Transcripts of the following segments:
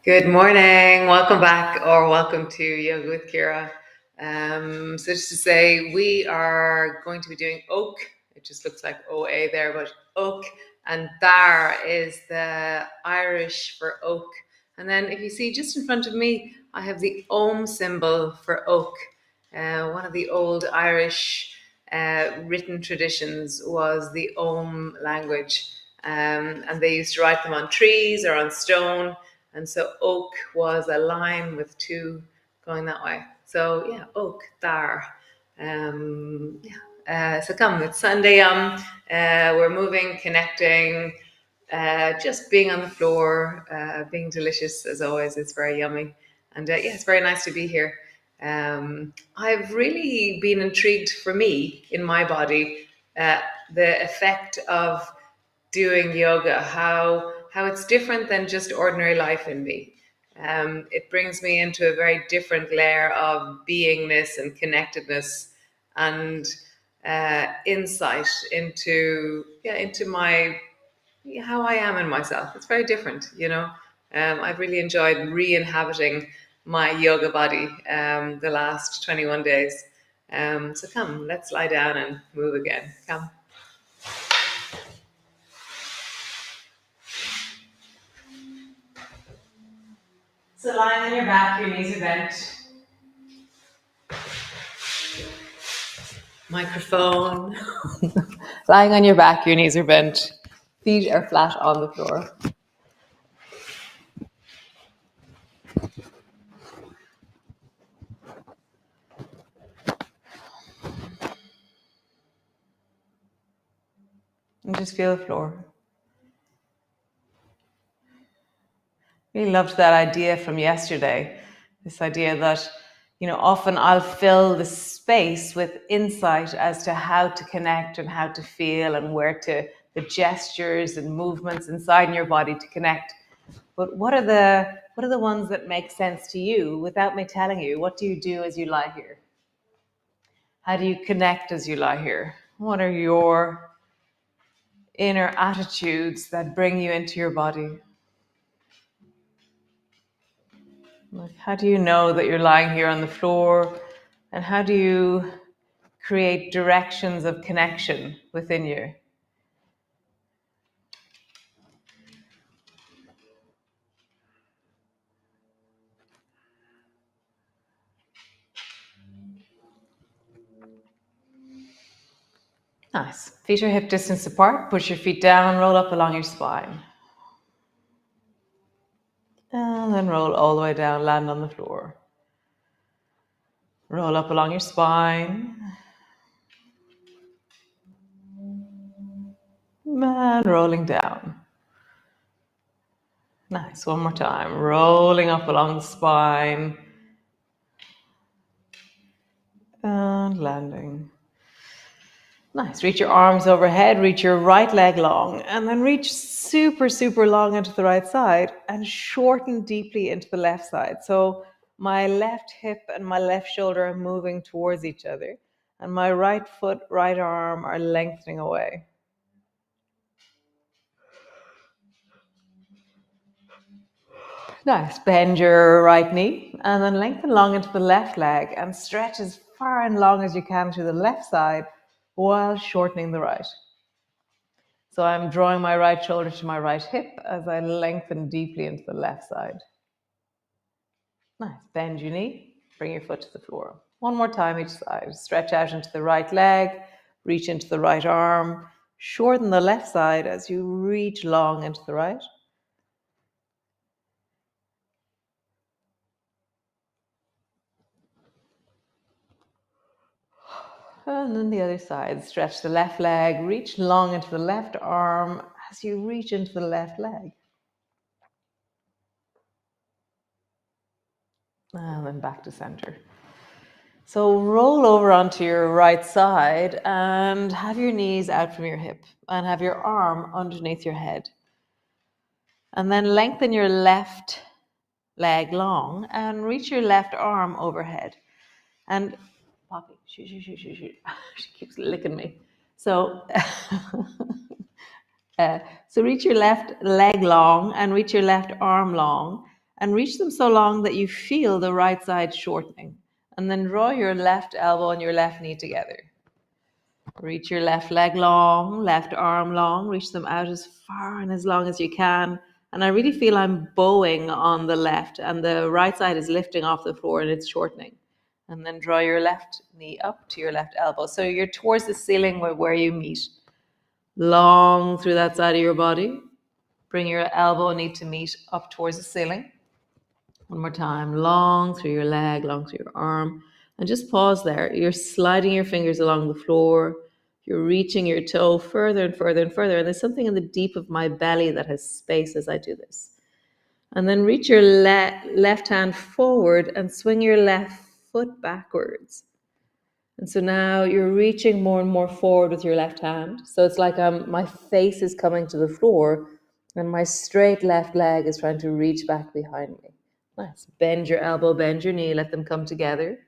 Good morning. Welcome back or welcome to Yoga with Ciara. So just to say, we are going to be doing oak. It just looks like OA there, but oak. And dar is the Irish for oak. And then if you see just in front of me, I have the Om symbol for oak. One of the old Irish written traditions was the Om language. And they used to write them on trees or on stone. And so oak was a line with two going that way. So yeah, oak, dar. So come, it's Sunday. We're moving, connecting, just being on the floor, being delicious as always. It's very yummy, and yeah, it's very nice to be here. I've really been intrigued for me in my body, uh, the effect of doing yoga, how it's different than just ordinary life in me. It brings me into a very different layer of beingness and connectedness and insight into my how I am in myself. It's very different. I've really enjoyed re-inhabiting my yoga body the last 21 days. So come, let's lie down and move again. Come. So lying on your back, your knees are bent. Microphone. Lying on your back, your knees are bent. Feet are flat on the floor. And just feel the floor. Really loved that idea from yesterday. This idea that, often I'll fill the space with insight as to how to connect and how to feel and the gestures and movements inside your body to connect. But what are the ones that make sense to you without me telling you? What do you do as you lie here? How do you connect as you lie here? What are your inner attitudes that bring you into your body? Like, how do you know that you're lying here on the floor? And how do you create directions of connection within you? Nice. Feet are hip distance apart. Push your feet down, roll up along your spine. And then roll all the way down, land on the floor. Roll up along your spine. And rolling down. Nice. One more time. Rolling up along the spine. And landing. Nice. Reach your arms overhead, reach your right leg long, and then reach super, super long into the right side and shorten deeply into the left side. So my left hip and my left shoulder are moving towards each other, and my right foot, right arm are lengthening away. Nice. Bend your right knee and then lengthen long into the left leg and stretch as far and long as you can to the left side while shortening the right. So I'm drawing my right shoulder to my right hip as I lengthen deeply into the left side. Nice. Bend your knee, bring your foot to the floor. One more time each side. Stretch out into the right leg, reach into the right arm, shorten the left side as you reach long into the right. And then the other side. Stretch the left leg, reach long into the left arm as you reach into the left leg. And then back to center. So roll over onto your right side and have your knees out from your hip and have your arm underneath your head. And then lengthen your left leg long and reach your left arm overhead. And Poppy, shoot. She keeps licking me. So, so reach your left leg long and reach your left arm long and reach them so long that you feel the right side shortening. And then draw your left elbow and your left knee together. Reach your left leg long, left arm long, reach them out as far and as long as you can. And I really feel I'm bowing on the left, and the right side is lifting off the floor and it's shortening. And then draw your left knee up to your left elbow. So you're towards the ceiling where you meet. Long through that side of your body. Bring your elbow and knee to meet up towards the ceiling. One more time. Long through your leg, long through your arm. And just pause there. You're sliding your fingers along the floor. You're reaching your toe further and further and further. And there's something in the deep of my belly that has space as I do this. And then reach your left hand forward and swing your left foot backwards. And so now you're reaching more and more forward with your left hand. So it's like my face is coming to the floor and my straight left leg is trying to reach back behind me. Nice. Bend your elbow, bend your knee, let them come together.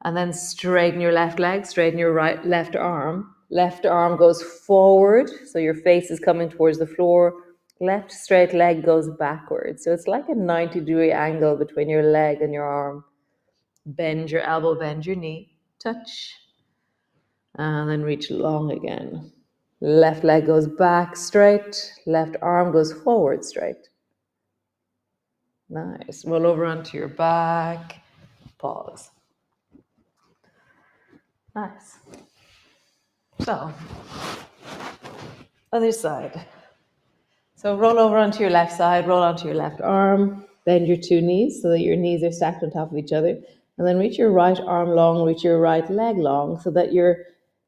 And then straighten your left leg, straighten your left arm. Left arm goes forward, so your face is coming towards the floor. Left straight leg goes backwards. So it's like a 90-degree angle between your leg and your arm. Bend your elbow, bend your knee. Touch. And then reach long again. Left leg goes back straight. Left arm goes forward straight. Nice. Roll over onto your back. Pause. Nice. So, other side. So roll over onto your left side, roll onto your left arm, bend your two knees so that your knees are stacked on top of each other, and then reach your right arm long, reach your right leg long so that you're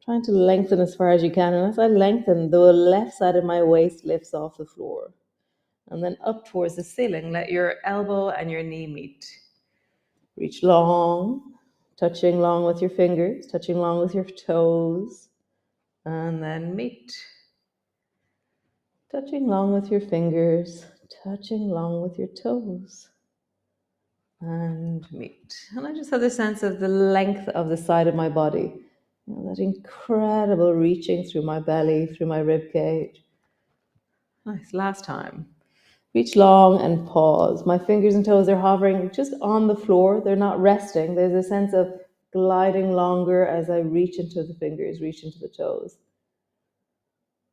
trying to lengthen as far as you can. And as I lengthen, the left side of my waist lifts off the floor. And then up towards the ceiling, let your elbow and your knee meet. Reach long, touching long with your fingers, touching long with your toes, and then meet. Touching long with your fingers, touching long with your toes, and meet. And I just have the sense of the length of the side of my body. You know, that incredible reaching through my belly, through my rib cage. Nice, last time. Reach long and pause. My fingers and toes are hovering just on the floor. They're not resting. There's a sense of gliding longer as I reach into the fingers, reach into the toes.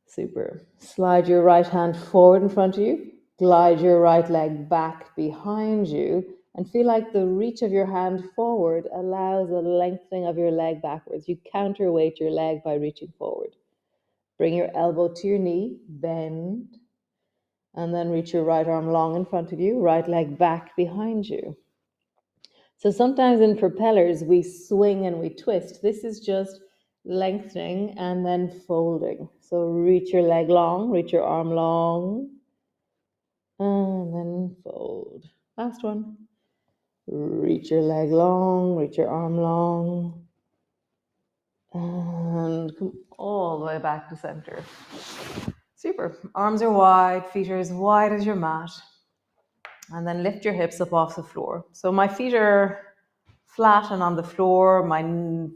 Super. Slide your right hand forward in front of you. Glide your right leg back behind you. And feel like the reach of your hand forward allows a lengthening of your leg backwards. You counterweight your leg by reaching forward. Bring your elbow to your knee. Bend. And then reach your right arm long in front of you. Right leg back behind you. So sometimes in propellers, we swing and we twist. This is just lengthening and then folding. So reach your leg long, reach your arm long, and then fold. Last one. Reach your leg long, reach your arm long, and come all the way back to center. Super. Arms are wide, feet are as wide as your mat. And then lift your hips up off the floor. So my feet are flat and on the floor. My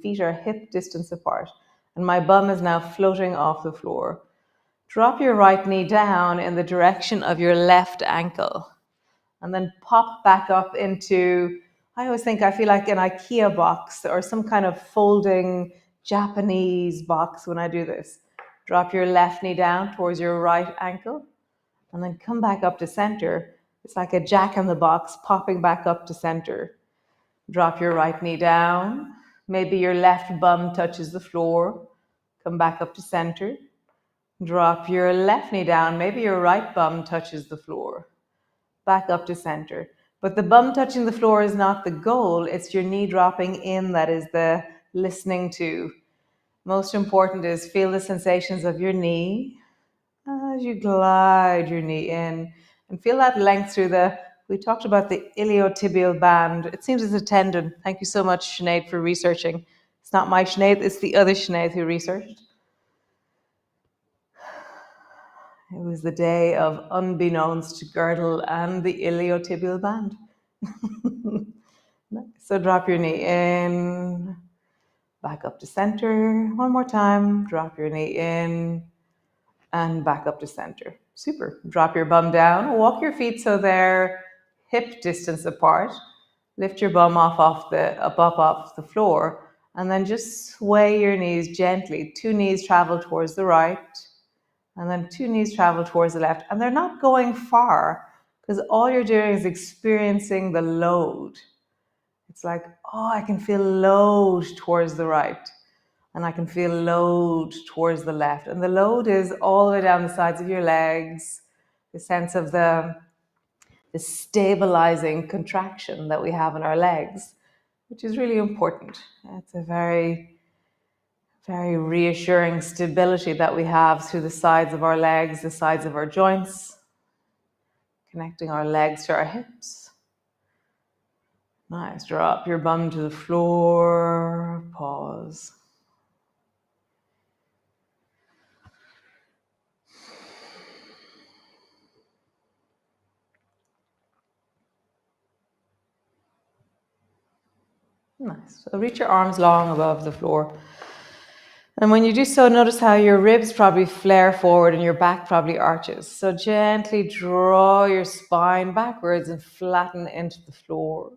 feet are hip distance apart. And my bum is now floating off the floor. Drop your right knee down in the direction of your left ankle. And then pop back up into, I always think I feel like an IKEA box or some kind of folding Japanese box when I do this. Drop your left knee down towards your right ankle. And then come back up to center. It's like a jack in the box popping back up to center. Drop your right knee down. Maybe your left bum touches the floor. Come back up to center. Drop your left knee down. Maybe your right bum touches the floor. Back up to center. But the bum touching the floor is not the goal. It's your knee dropping in that is the listening to. Most important is feel the sensations of your knee as you glide your knee in. And feel that length through we talked about the iliotibial band. It seems it's a tendon. Thank you so much, Sinead, for researching. It's not my Sinead, it's the other Sinead who researched. It was the day of unbeknownst to girdle and the iliotibial band. So drop your knee in, back up to center. One more time, drop your knee in and back up to center. Super. Drop your bum down, walk your feet so they're hip distance apart. Lift your bum up off the floor, and then just sway your knees gently. 2 knees travel towards the right, and then 2 knees travel towards the left. And they're not going far, because all you're doing is experiencing the load. It's like, oh, I can feel load towards the right, and I can feel load towards the left. And the load is all the way down the sides of your legs, the sense of the stabilizing contraction that we have in our legs, which is really important. It's a very, very reassuring stability that we have through the sides of our legs, the sides of our joints, connecting our legs to our hips. Nice. Drop your bum to the floor. Pause. Nice. So reach your arms long above the floor. And when you do so, notice how your ribs probably flare forward and your back probably arches. So gently draw your spine backwards and flatten into the floor.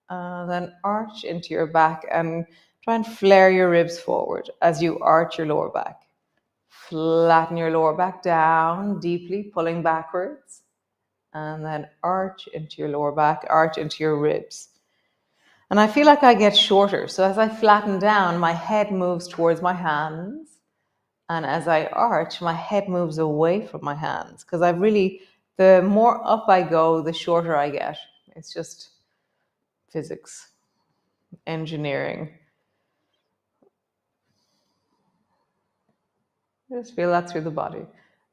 Then arch into your back and try and flare your ribs forward as you arch your lower back. Flatten your lower back down deeply, pulling backwards. And then arch into your lower back, arch into your ribs. And I feel like I get shorter. So as I flatten down, my head moves towards my hands. And as I arch, my head moves away from my hands. Because the more up I go, the shorter I get. It's just physics, engineering. Just feel that through the body.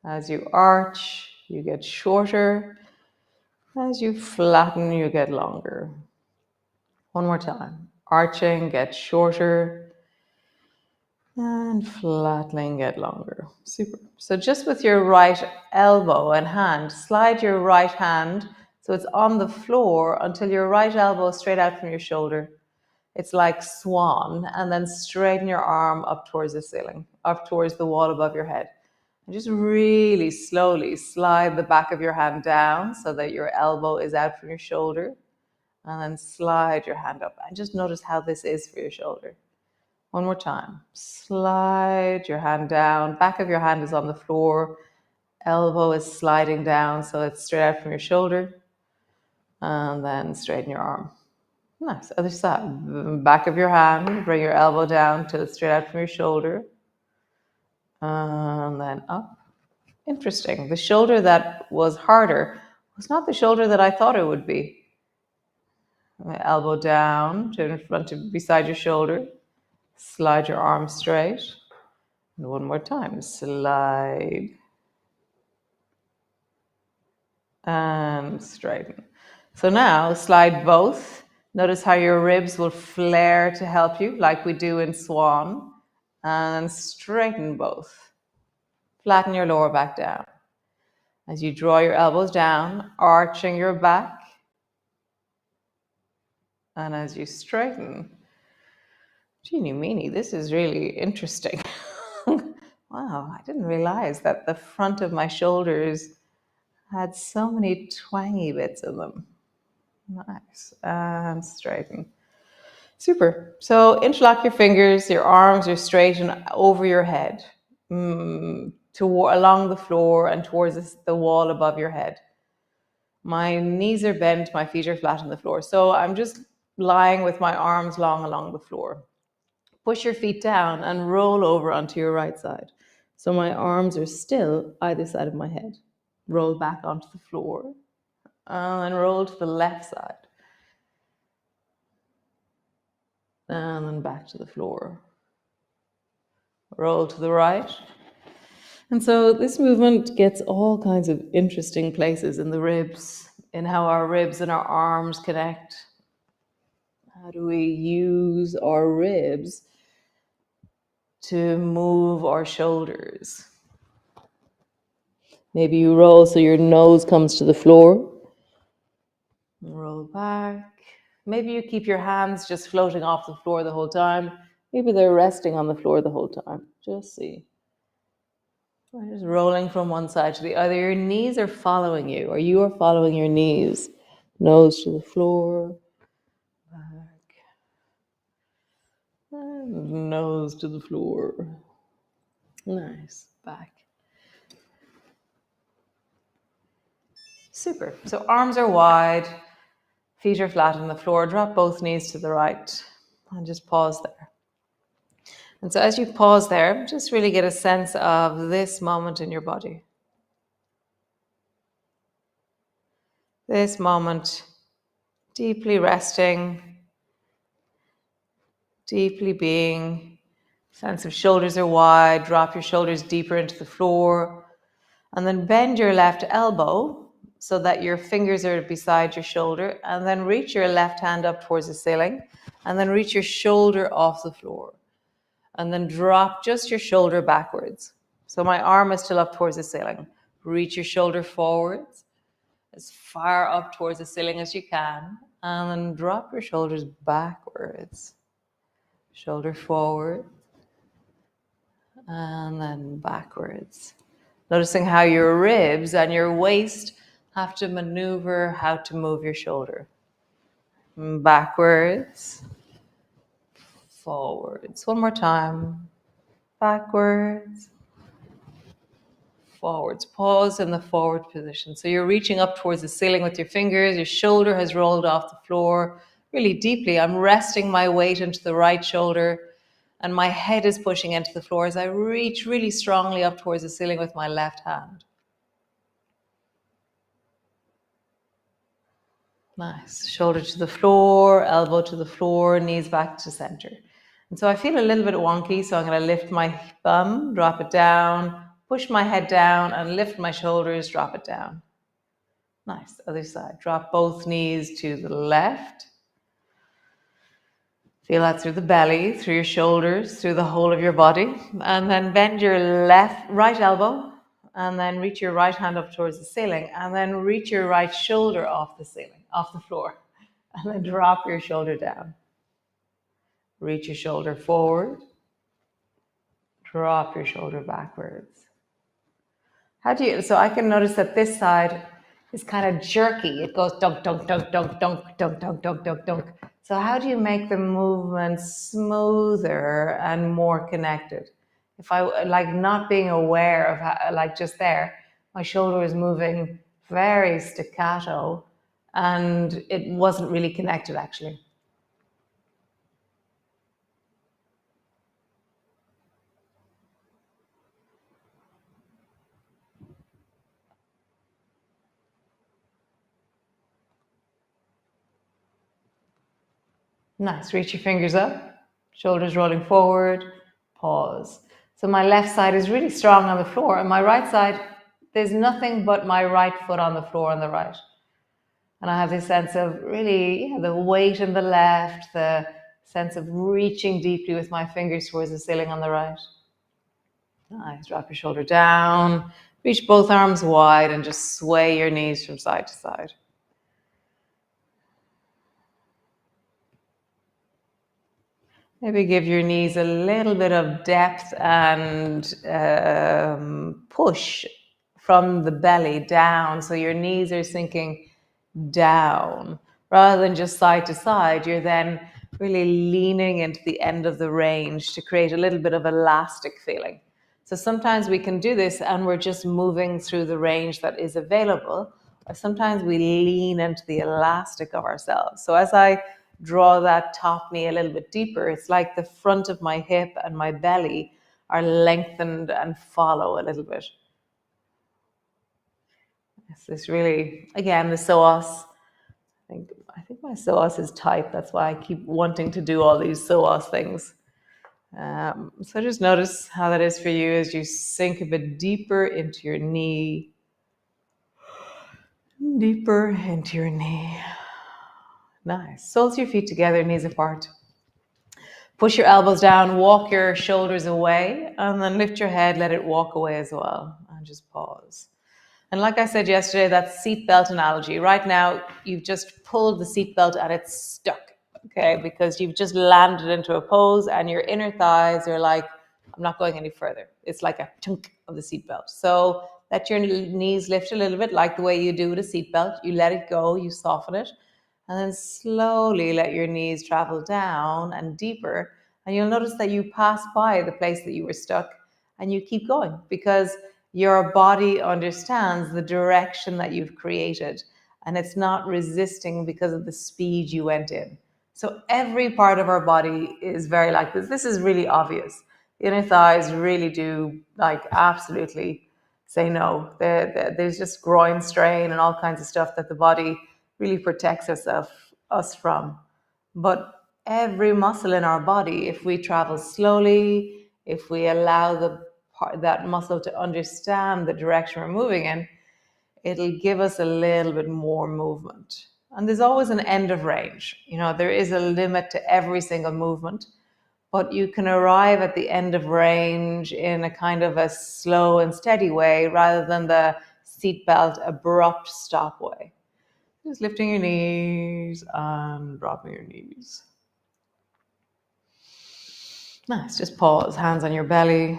As you arch, you get shorter. As you flatten, you get longer. One more time. Arching, get shorter. And flattening, get longer. Super. So just with your right elbow and hand, slide your right hand so it's on the floor until your right elbow is straight out from your shoulder. It's like swan, and then straighten your arm up towards the ceiling, up towards the wall above your head. And just really slowly slide the back of your hand down so that your elbow is out from your shoulder, and then slide your hand up. And just notice how this is for your shoulder. One more time. Slide your hand down. Back of your hand is on the floor. Elbow is sliding down so it's straight out from your shoulder. And then straighten your arm. Nice. Other side. Back of your hand. Bring your elbow down till it's straight out from your shoulder. And then up. Interesting. The shoulder that was harder was not the shoulder that I thought it would be. Elbow down to in front of beside your shoulder. Slide your arm straight. And one more time. Slide. And straighten. So now slide both. Notice how your ribs will flare to help you, like we do in swan. And straighten both. Flatten your lower back down. As you draw your elbows down, arching your back. And as you straighten, Genie meanie, this is really interesting. Wow, I didn't realize that the front of my shoulders had so many twangy bits in them. Nice. And straighten. Super. So interlock your fingers, your arms are straight and over your head, along the floor and towards the wall above your head. My knees are bent, my feet are flat on the floor. So I'm just lying with my arms long along the floor. Push your feet down and roll over onto your right side. So my arms are still either side of my head. Roll back onto the floor and roll to the left side. And then back to the floor. Roll to the right. And so this movement gets all kinds of interesting places in the ribs, in how our ribs and our arms connect. How do we use our ribs to move our shoulders? Maybe you roll so your nose comes to the floor. Roll back. Maybe you keep your hands just floating off the floor the whole time. Maybe they're resting on the floor the whole time. Just see. Just rolling from one side to the other. Your knees are following you, or you are following your knees. Nose to the floor. Back. And nose to the floor. Nice. Back. Super. So arms are wide, feet are flat on the floor. Drop both knees to the right and just pause there. And so as you pause there, just really get a sense of this moment in your body. This moment, deeply resting, deeply being. Sense of shoulders are wide. Drop your shoulders deeper into the floor. And then bend your left elbow so that your fingers are beside your shoulder. And then reach your left hand up towards the ceiling. And then reach your shoulder off the floor. And then drop just your shoulder backwards. So my arm is still up towards the ceiling. Reach your shoulder forwards, as far up towards the ceiling as you can. And then drop your shoulders backwards. Shoulder forward. And then backwards. Noticing how your ribs and your waist have to maneuver how to move your shoulder. Backwards. Forwards. One more time. Backwards. Forwards. Pause in the forward position. So you're reaching up towards the ceiling with your fingers. Your shoulder has rolled off the floor really deeply. I'm resting my weight into the right shoulder and my head is pushing into the floor as I reach really strongly up towards the ceiling with my left hand. Nice. Shoulder to the floor, elbow to the floor, knees back to center. And so I feel a little bit wonky, so I'm going to lift my bum, drop it down, push my head down, and lift my shoulders, drop it down. Nice. Other side. Drop both knees to the left. Feel that through the belly, through your shoulders, through the whole of your body. And then bend your right elbow, and then reach your right hand up towards the ceiling, and then reach your right shoulder off the ceiling, off the floor. And then drop your shoulder down. Reach your shoulder forward. Drop your shoulder backwards. So I can notice that this side is kind of jerky. It goes dunk, dunk, dunk, dunk, dunk, dunk, dunk, dunk, dunk, dunk. So how do you make the movement smoother and more connected? If I like not being aware of how, like just there, my shoulder is moving very staccato and it wasn't really connected actually. Nice. Reach your fingers up, shoulders rolling forward, pause. So my left side is really strong on the floor, and my right side, there's nothing but my right foot on the floor on the right. And I have this sense of really the weight in the left, the sense of reaching deeply with my fingers towards the ceiling on the right. Nice. Drop your shoulder down, reach both arms wide, and just sway your knees from side to side. Maybe give your knees a little bit of depth and push from the belly down. So your knees are sinking down. Rather than just side to side, you're then really leaning into the end of the range to create a little bit of elastic feeling. So sometimes we can do this and we're just moving through the range that is available, or sometimes we lean into the elastic of ourselves. So as I draw that top knee a little bit deeper, it's like the front of my hip and my belly are lengthened and follow a little bit. It's this really, again, the psoas. I think my psoas is tight. That's why I keep wanting to do all these psoas things. So just notice how that is for you as you sink a bit deeper into your knee. Deeper into your knee. Nice. Soles of your feet together, knees apart. Push your elbows down, walk your shoulders away, and then lift your head, let it walk away as well. And just pause. And like I said yesterday, that seatbelt analogy. Right now, you've just pulled the seatbelt and it's stuck, okay? Because you've just landed into a pose and your inner thighs are like, I'm not going any further. It's like a chunk of the seatbelt. So let your knees lift a little bit, like the way you do with a seatbelt. You let it go, you soften it, and then slowly let your knees travel down and deeper. And you'll notice that you pass by the place that you were stuck and you keep going because your body understands the direction that you've created and it's not resisting because of the speed you went in. So every part of our body is very like this. This is really obvious. The inner thighs really do like absolutely say no. There's just groin strain and all kinds of stuff that the body really protects us from. But every muscle in our body, if we travel slowly, if we allow that muscle to understand the direction we're moving in, it'll give us a little bit more movement. And there's always an end of range. There is a limit to every single movement, but you can arrive at the end of range in a kind of a slow and steady way rather than the seatbelt abrupt stop way. Just lifting your knees and dropping your knees. Nice. Just pause, hands on your belly.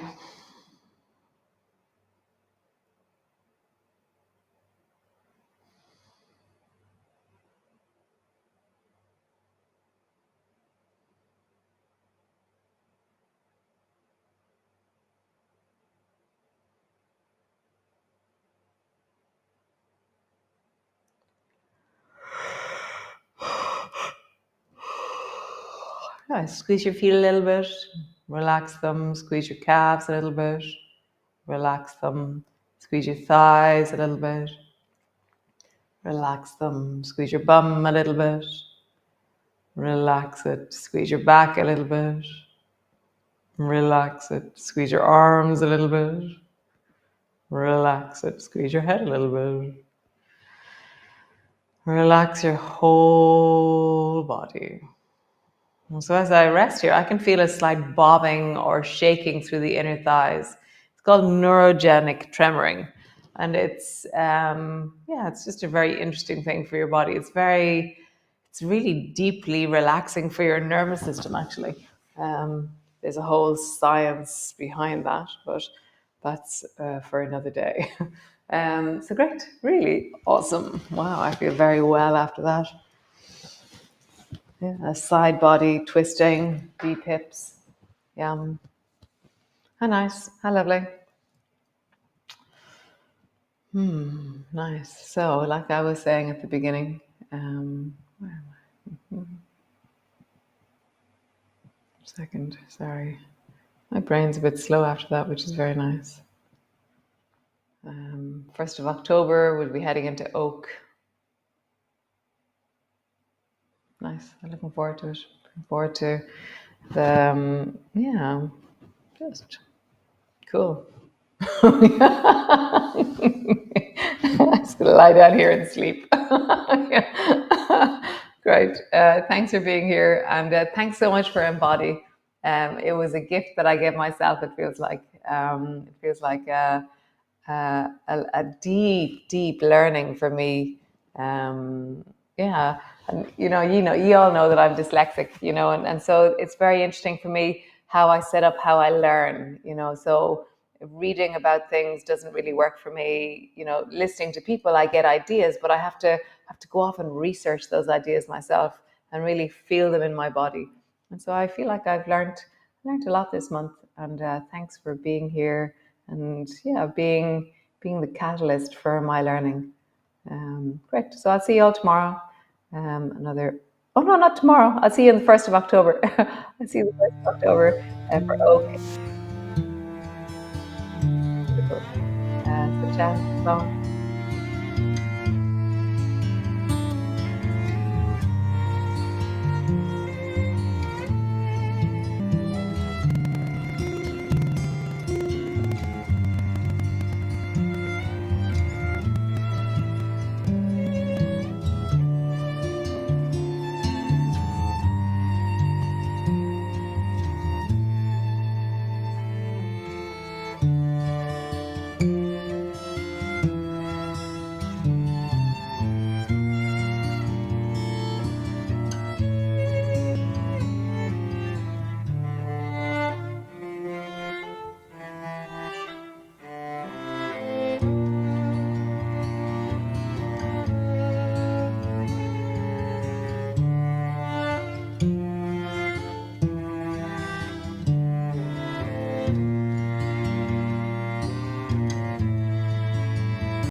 Nice. Squeeze your feet a little bit. Relax them. Squeeze your calves a little bit. Relax them. Squeeze your thighs a little bit. Relax them. Squeeze your bum a little bit. Relax it. Squeeze your back a little bit. Relax it. Squeeze your arms a little bit. Relax it. Squeeze your head a little bit. Relax your whole body. So as I rest here, I can feel a slight bobbing or shaking through the inner thighs. It's called neurogenic tremoring. And it's just a very interesting thing for your body. It's really deeply relaxing for your nervous system, actually. There's a whole science behind that, but that's for another day. So great, really awesome. Wow, I feel very well after that. Yeah, a side body twisting, deep hips. Yum. How nice. How lovely. Nice. So, like I was saying at the beginning, where am I? Second, sorry. My brain's a bit slow after that, which is very nice. 1st of October, we'll be heading into Oak. Nice. I'm looking forward to it. Looking forward to just cool. I'm just going to lie down here and sleep. Great. Thanks for being here. And thanks so much for Embody. It was a gift that I gave myself. It feels like a deep, deep learning for me. Yeah. And you all know that I'm dyslexic, and so it's very interesting for me how I set up how I learn, so reading about things doesn't really work for me. Listening to people, I get ideas, but I have to go off and research those ideas myself and really feel them in my body. And so I feel like I've learned a lot this month. And thanks for being here and being the catalyst for my learning. Great. So I'll see you all tomorrow. Oh no, not tomorrow. I'll see you on the 1st of October. I'll see you the 1st of October for Oak. So chat,